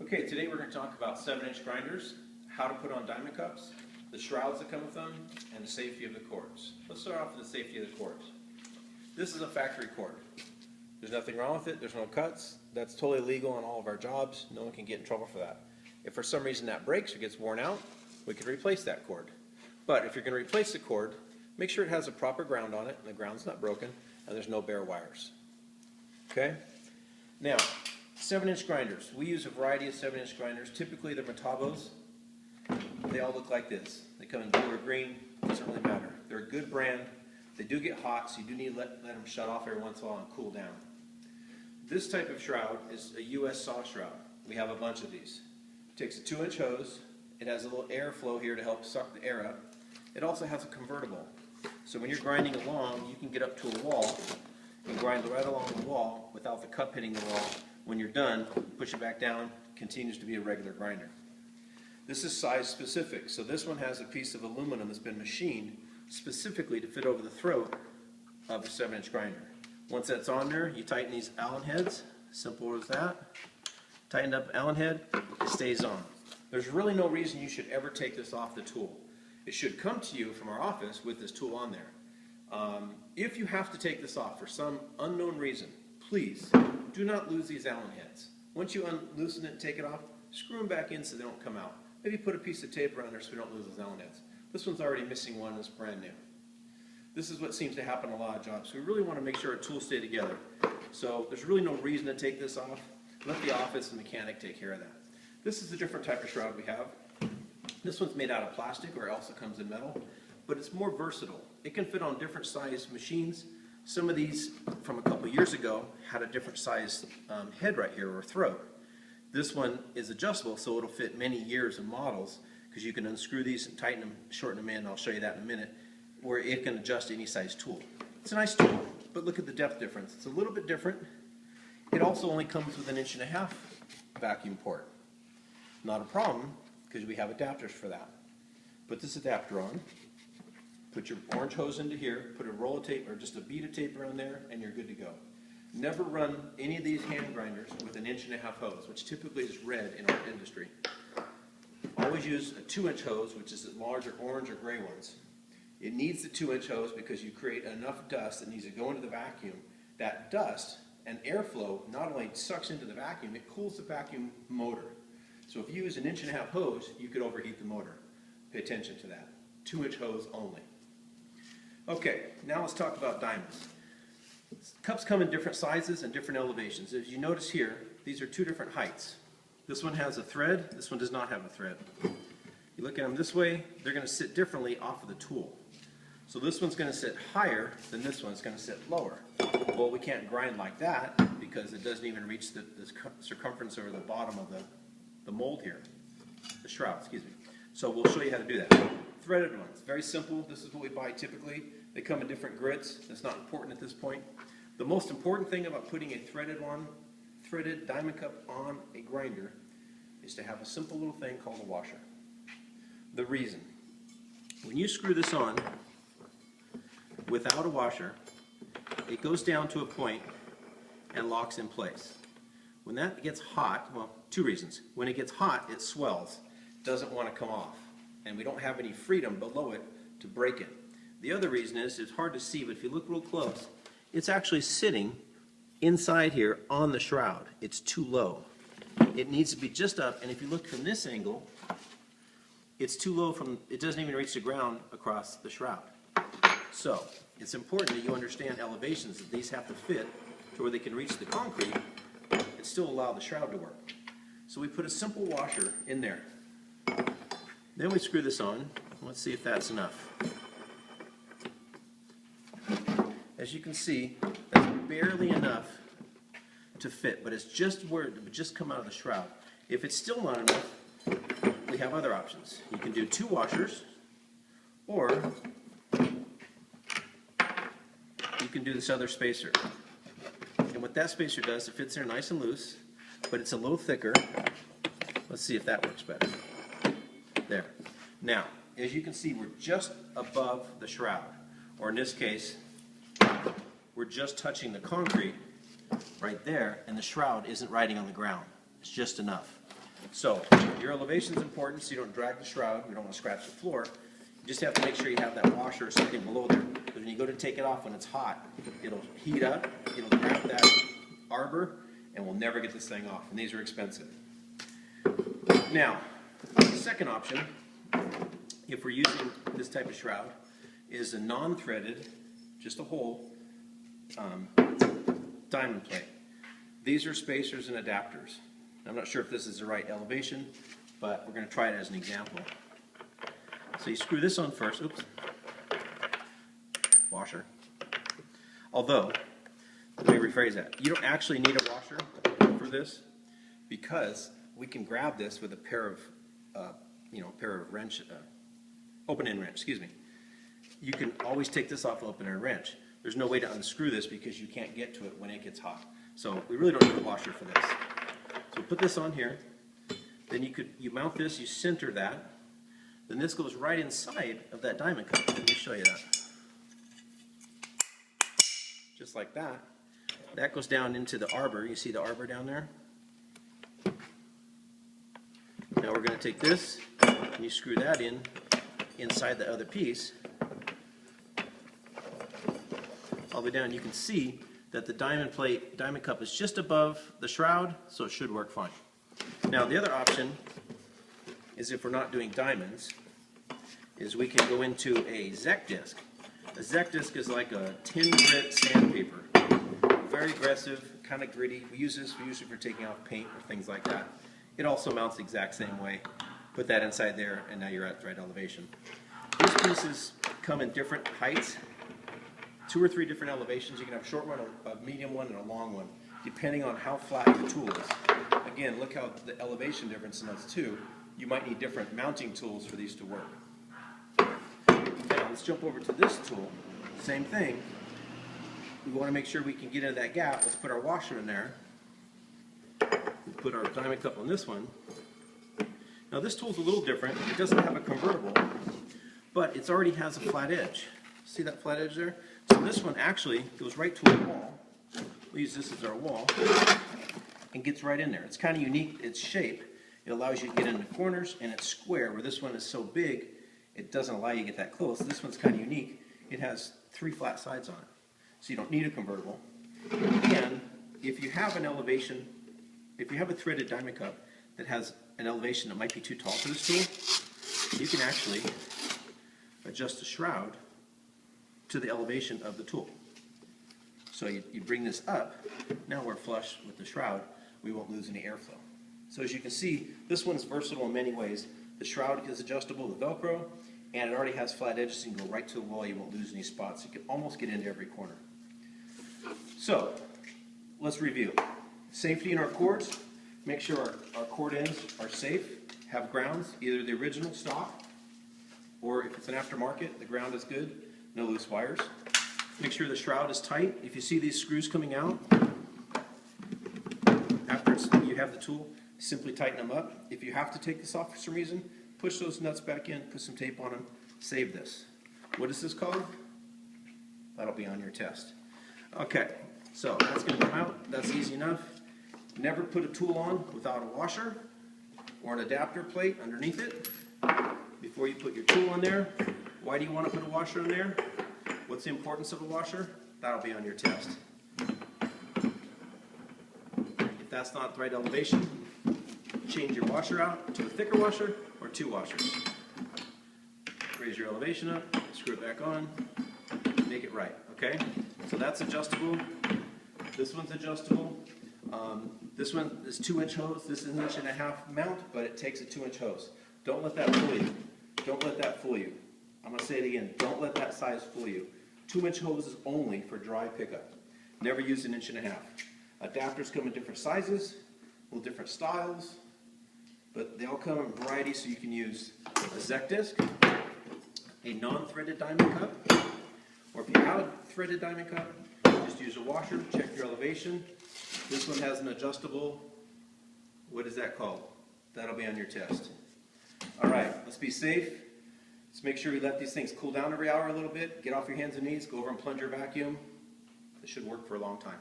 Okay, today we're going to talk about 7-inch grinders, how to put on diamond cups, the shrouds that come with them, and the safety of the cords. Let's start off with the safety of the cords. This is a factory cord. There's nothing wrong with it, there's no cuts. That's totally legal on all of our jobs. No one can get in trouble for that. If for some reason that breaks or gets worn out, we can replace that cord. But if you're going to replace the cord, make sure it has a proper ground on it and the ground's not broken and there's no bare wires. Okay? Now, 7-inch grinders. We use a variety of 7-inch grinders. Typically they're Metabos. They all look like this. They come in blue or green. Doesn't really matter. They're a good brand. They do get hot, so you do need to let them shut off every once in a while and cool down. This type of shroud is a US saw shroud. We have a bunch of these. It takes a 2-inch hose. It has a little air flow here to help suck the air up. It also has a convertible. So when you're grinding along, you can get up to a wall and grind right along the wall without the cup hitting the wall. When you're done, push it back down, continues to be a regular grinder. This is size specific, so this one has a piece of aluminum that's been machined specifically to fit over the throat of a 7-inch grinder. Once that's on there, you tighten these Allen heads, simple as that. Tighten up Allen head, it stays on. There's really no reason you should ever take this off the tool. It should come to you from our office with this tool on there. If you have to take this off for some unknown reason, please do not lose these Allen heads. Once you loosen it and take it off, screw them back in so they don't come out. Maybe put a piece of tape around there so we don't lose those Allen heads. This one's already missing one and it's brand new. This is what seems to happen in a lot of jobs. We really want to make sure our tools stay together. So there's really no reason to take this off. Let the office and mechanic take care of that. This is a different type of shroud we have. This one's made out of plastic, or it also comes in metal, but it's more versatile. It can fit on different size machines. Some of these from a couple years ago had a different size head right here, or throat. This one is adjustable, so it'll fit many years and models, because you can unscrew these and tighten them, shorten them in, I'll show you that in a minute, where it can adjust any size tool. It's a nice tool, but look at the depth difference. It's a little bit different. It also only comes with an 1.5 inch vacuum port. Not a problem, because we have adapters for that. Put this adapter on, put your orange hose into here, put a roll of tape or just a bead of tape around there, and you're good to go. Never run any of these hand grinders with an 1.5 inch hose, which typically is red in our industry. Always use a 2-inch hose, which is the larger orange or gray ones. It needs the 2-inch hose because you create enough dust that needs to go into the vacuum. That dust and airflow not only sucks into the vacuum, it cools the vacuum motor. So if you use an 1.5 inch hose, you could overheat the motor. Pay attention to that. 2-inch hose only. Okay, now let's talk about diamonds. Cups come in different sizes and different elevations. As you notice here, these are 2 different heights. This one has a thread, this one does not have a thread. You look at them this way, they're going to sit differently off of the tool. So this one's going to sit higher than this one's going to sit lower. Well, we can't grind like that because it doesn't even reach the circumference or the bottom of the mold here, the shroud, excuse me. So we'll show you how to do that. Threaded ones, very simple. This is what we buy typically. They come in different grits. That's not important at this point. The most important thing about putting a threaded diamond cup on a grinder is to have a simple little thing called a washer. The reason, when you screw this on without a washer, it goes down to a point and locks in place. When that gets hot, well, 2 reasons. When it gets hot, it swells, doesn't want to come off, and we don't have any freedom below it to break it. The other reason is, it's hard to see, but if you look real close, it's actually sitting inside here on the shroud. It's too low. It needs to be just up, and if you look from this angle, it's too low it doesn't even reach the ground across the shroud. So, it's important that you understand elevations, that these have to fit to where they can reach the concrete and still allow the shroud to work. So we put a simple washer in there. Then we screw this on. Let's see if that's enough. As you can see, that's barely enough to fit, but it's just where it would just come out of the shroud. If it's still not enough, we have other options. You can do 2 washers, or you can do this other spacer. And what that spacer does, it fits there nice and loose, but it's a little thicker. Let's see if that works better. There. Now, as you can see, we're just above the shroud, or in this case, we're just touching the concrete right there, and the shroud isn't riding on the ground. It's just enough. So your elevation is important so you don't drag the shroud, you don't want to scratch the floor. You just have to make sure you have that washer sitting below there. Because when you go to take it off when it's hot, it'll heat up, it'll grab that arbor, and we'll never get this thing off. And these are expensive. Now, the second option, if we're using this type of shroud, is a non-threaded, just a hole, diamond plate. These are spacers and adapters. I'm not sure if this is the right elevation, but we're going to try it as an example. So you screw this on first. Oops. Washer. Although, let me rephrase that. You don't actually need a washer for this because we can grab this with a pair of, wrench, open-end wrench. Excuse me. You can always take this off open-end wrench. There's no way to unscrew this because you can't get to it when it gets hot. So we really don't need a washer for this. So put this on here. Then you mount this. You center that. Then this goes right inside of that diamond cup. Let me show you that. Just like that. That goes down into the arbor. You see the arbor down there? Now we're going to take this and you screw that in inside the other piece. All the way down. You can see that the diamond cup is just above the shroud, so it should work fine. Now the other option is if we're not doing diamonds, is we can go into a Zec disc. A Zec disc is like a tin grit sandpaper. Very aggressive, kind of gritty. We use this usually for taking off paint or things like that. It also mounts the exact same way. Put that inside there and now you're at the right elevation. These pieces come in different heights. 2 or 3 different elevations. You can have a short one, a medium one, and a long one, depending on how flat your tool is. Again, look how the elevation difference in those two. You might need different mounting tools for these to work. Now let's jump over to this tool. Same thing. We want to make sure we can get into that gap. Let's put our washer in there. We put our diamond cup on this one. Now this tool's a little different. It doesn't have a convertible, but it already has a flat edge. See that flat edge there? So this one actually goes right to a wall. We'll use this as our wall and gets right in there. It's kind of unique, its shape. It allows you to get into corners, and it's square, where this one is so big it doesn't allow you to get that close. This one's kind of unique. It has 3 flat sides on it. So you don't need a convertible. And if you have an elevation, if you have a threaded diamond cup that has an elevation that might be too tall for this tool, you can actually adjust the shroud to the elevation of the tool. So you bring this up, now we're flush with the shroud, we won't lose any airflow. So as you can see, this one's versatile in many ways. The shroud is adjustable with Velcro, and it already has flat edges, so you can go right to the wall, you won't lose any spots. You can almost get into every corner. So, let's review. Safety in our cords. Make sure our cord ends are safe, have grounds, either the original stock, or if it's an aftermarket, the ground is good, no loose wires. Make sure the shroud is tight. If you see these screws coming out, after you have the tool, simply tighten them up. If you have to take this off for some reason, push those nuts back in, put some tape on them, save this. What is this called? That'll be on your test. Okay, so that's going to come out. That's easy enough. Never put a tool on without a washer or an adapter plate underneath it before you put your tool in there. Why do you want to put a washer in there? What's the importance of a washer? That'll be on your test. If that's not the right elevation, change your washer out to a thicker washer or 2 washers. Raise your elevation up, screw it back on, make it right, okay? So that's adjustable. This one's adjustable. This one is 2-inch hose. This is 1.5 inch mount, but it takes a 2-inch hose. Don't let that fool you. Don't let that fool you. I'm going to say it again. Don't let that size fool you. 2-inch hose is only for dry pickup. Never use 1.5 inch. Adapters come in different sizes, with different styles, but they all come in varieties, so you can use a Zec disc, a non-threaded diamond cup, or if you have a threaded diamond cup, just use a washer, check your elevation. This one has an adjustable, what is that called? That'll be on your test. All right, let's be safe. Let's make sure we let these things cool down every hour a little bit. Get off your hands and knees, go over and plunge your vacuum. This should work for a long time.